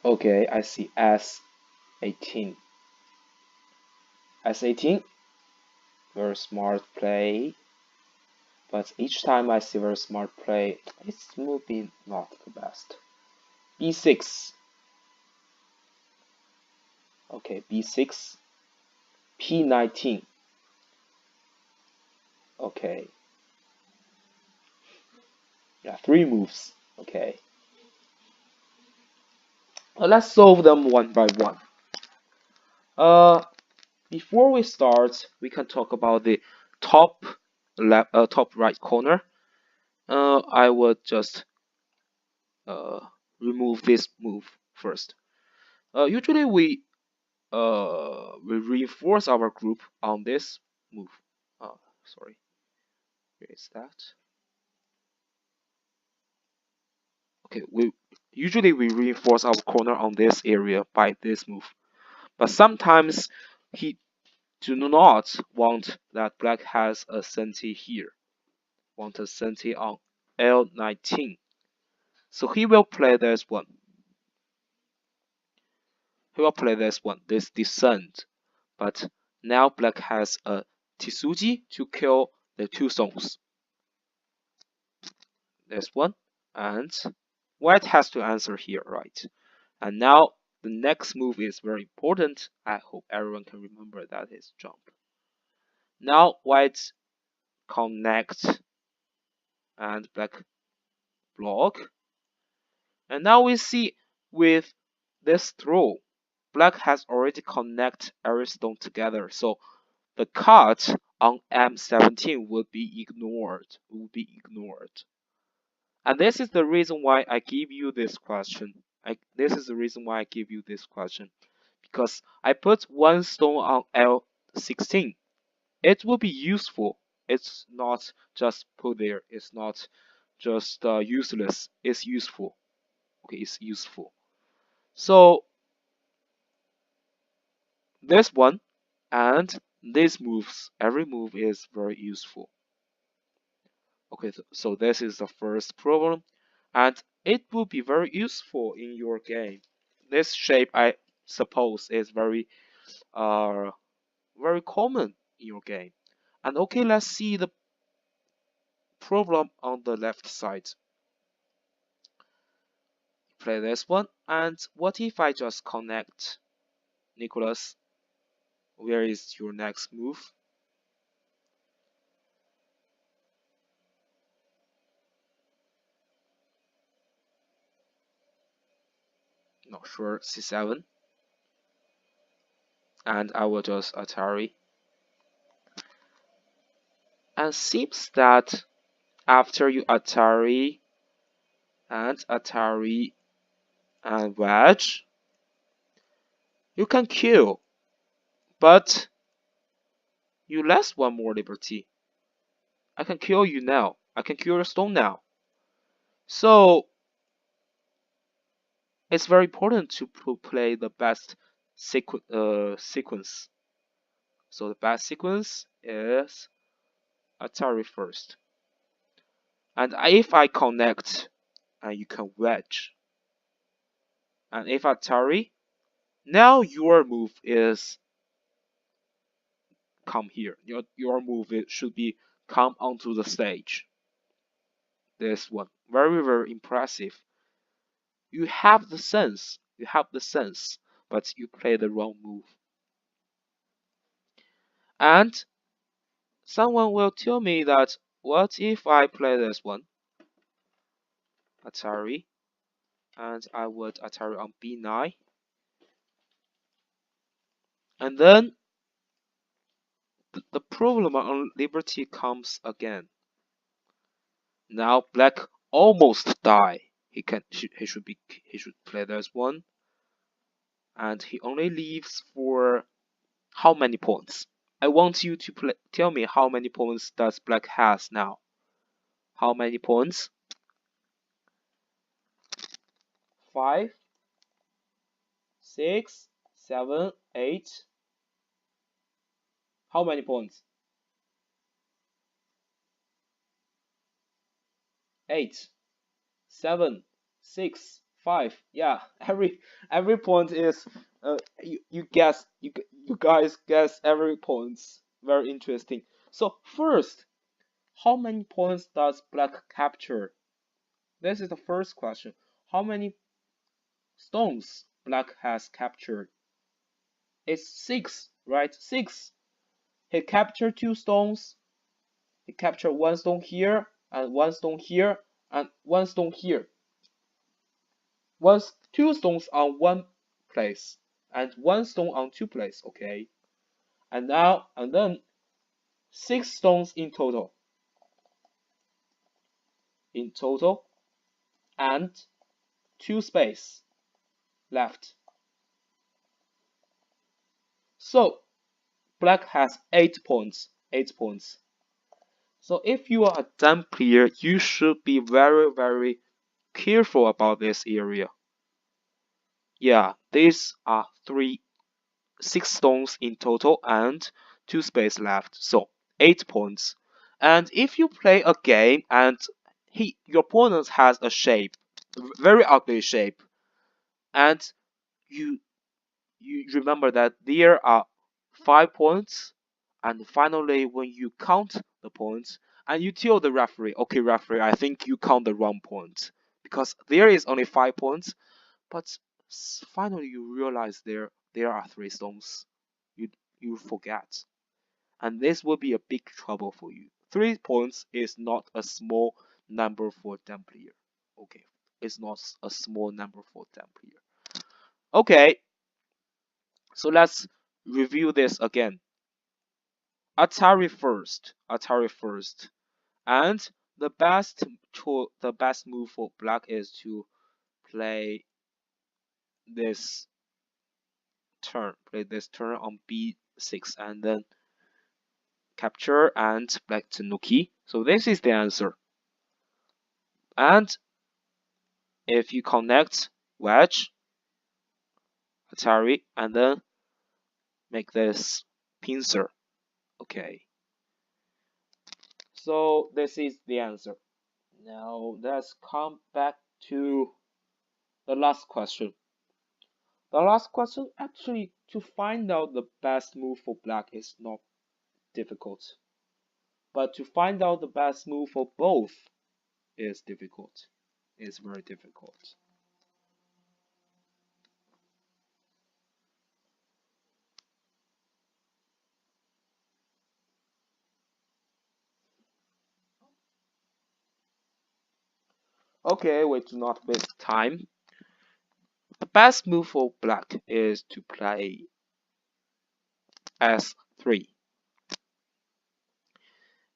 Okay, I see S18. S18, very smart play. But each time I see very smart play, it will be not the best. B6. Okay, B6. P19. Okay. Yeah, three moves. Okay. Let's solve them one by one. Uh, Before we start, we can talk about the top left, top right corner. I would just uh, remove this move first. Usually we reinforce our group on this move. Sorry, where is that? Okay, we reinforce our corner on this area by this move, but sometimes he do not want that black has a senti here, want a senti on L19, so he will play this one. He will play this one, this descent, but now black has a Tsuji to kill the two stones. This one, and white has to answer here, right? And now the next move is very important. I hope everyone can remember that is jump. Now white connect and black block. And now we see with this throw, black has already connect every stone together. So the cut on M17 would be ignored. And this is the reason why I give you this question. This is the reason why I give you this question. Because I put one stone on L16. It will be useful. It's not just put there. It's not just useless. It's useful. Okay, it's useful. So this one and these moves, every move is very useful. Okay, so this is the first problem, and it will be very useful in your game. This shape, I suppose, is very common in your game. And okay, let's see the problem on the left side. Play this one, and what if I just connect? Nicholas, where is your next move? Not sure, C7. And I will just Atari. And seems that after you Atari and wedge, you can kill, but you lost one more liberty. I can kill you now. I can kill your stone now. So it's very important to play the best sequence. So the best sequence is Atari first. And if I connect, you can wedge. And if Atari, now your move is come here. Your move should be come onto the stage. This one, very impressive. You have the sense. But you play the wrong move. And someone will tell me that what if I play this one, Atari, and I would Atari on B9, and then the problem on Liberty comes again. Now black almost die. He should play this one, and he only leaves for how many points? I want you to tell me how many points does black has now. How many points? 5, 6, 7, 8. How many points? 8, 7, 6, 5. Yeah, every point is you guys guess every points. Very interesting. So first, how many points does black capture? This is the first question. How many stones black has captured? It's 6, right? 6. He captured 2 stones. He captured 1 stone here and 1 stone here and 1 stone here. Was 2 stones on 1 place and 1 stone on 2 place, okay? And then 6 stones in total. And 2 space left. So black has 8 points. 8 points. So if you are a dumb player, you should be very careful about this area. Yeah, these are 6 stones in total and 2 space left. So 8 points. And if you play a game and your opponent has a shape, very ugly shape, and you remember that there are 5 points, and finally when you count the points and you tell the referee, okay referee, I think you count the wrong point because there is only 5 points, but finally you realize there are 3 stones. You forget, and this will be a big trouble for you. 3 points is not a small number for dumb player. Okay, it's not a small number for dumb player. Okay, so let's review this again. Atari first, and the best move for black is to play this play this turn on b6 and then capture and black tanuki. So this is the answer. And if you connect wedge Atari and then make this pincer, okay. So this is the answer. Now let's come back to the last question. The last question, actually, to find out the best move for black is not difficult. But to find out the best move for both is difficult. It's very difficult. Okay, we do not waste time. The best move for black is to play s3.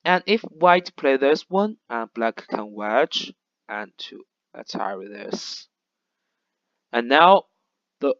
And if white play this one, and black can wedge and to attack this. And now the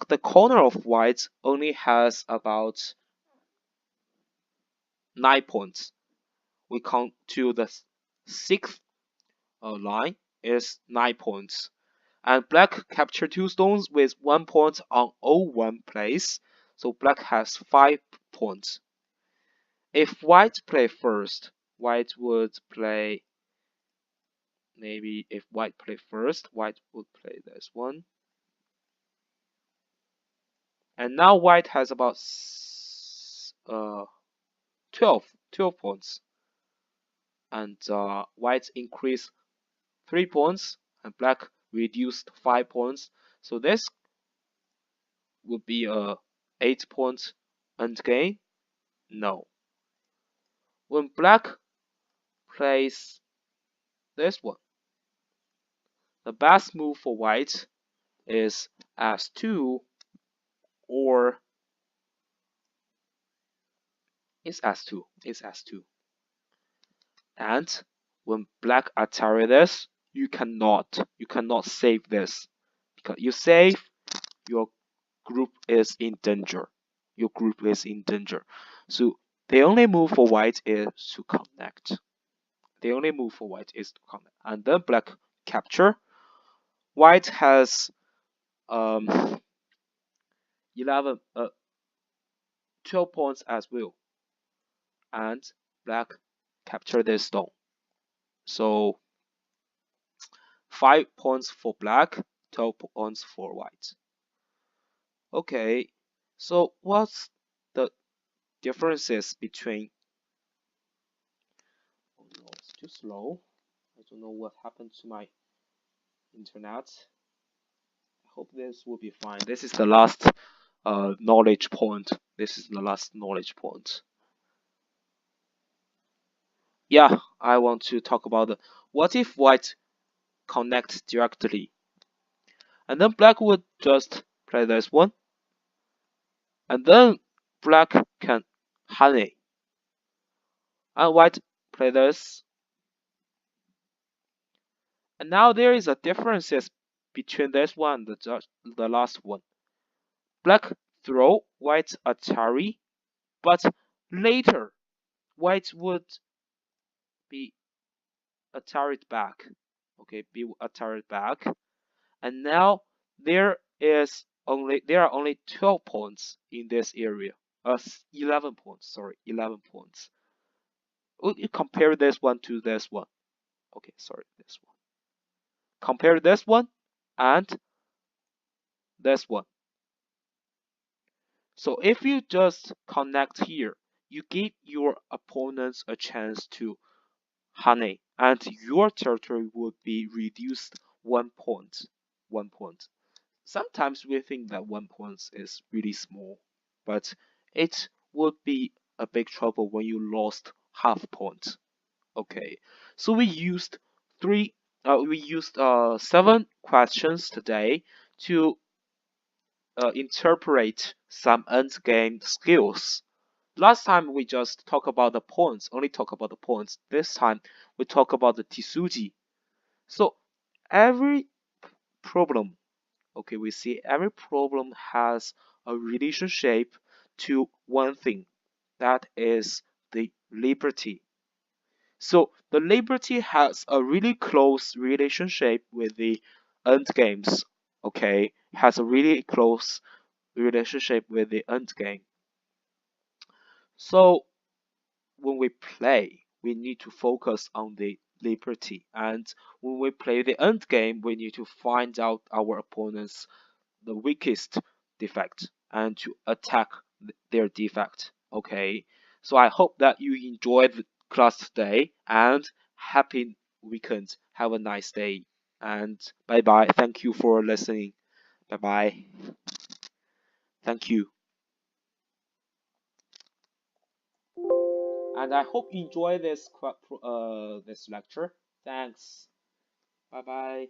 the corner of white only has about 9 points. We count to the 6th line is 9 points. And black capture 2 stones with 1 point on O1 place. So black has 5 points. If white play first, white would play, maybe if white play first, white would play this one. And now white has about 12 points. And white increased 3 points and black reduced 5 points. So this would be a 8 point endgame. No. When black plays this one, the best move for white is s2 or is s2. Is s2. And when black Atari this, you cannot save this because you save, your group is in danger. Your group is in danger. So the only move for white is to connect. The only move for white is to connect, and then black capture. White has 11 12 points as well, and black capture this stone. So 5 points for black, 12 points for white. Okay, so what's the differences between... Oh no, it's too slow. I don't know what happened to my internet. I hope this will be fine. This is the last knowledge point. This is the last knowledge point. Yeah, I want to talk about the what if white connect directly, and then black would just play this one, and then black can honey, and white play this, and now there is a differences between this one and the last one. Black throw white Atari, but later white would be Atari back. Okay, be Atari back, and now there are only 12 points in this area. 11 points. Sorry, 11 points. You compare this one to this one. Okay, sorry, this one. Compare this one and this one. So if you just connect here, you give your opponents a chance to honey, and your territory would be reduced 1 point. 1 point. Sometimes we think that 1 point is really small, but it would be a big trouble when you lost half point. Okay, so we used 7 questions today to interpret some endgame skills. Last time we just talk about the points, only talk about the points. This time we talk about the Tisuji. So every problem, okay, we see every problem has a relationship to one thing, that is the liberty. So the liberty has a really close relationship with the end games. Okay, has a really close relationship with the end game. So when we play, we need to focus on the liberty, and when we play the end game, we need to find out our opponent's the weakest defect and to attack their defect. Okay, so I hope that you enjoyed the class today, and happy weekend. Have a nice day, and bye bye. Thank you for listening. Bye bye. Thank you, and I hope you enjoy this this lecture. Thanks. Bye bye.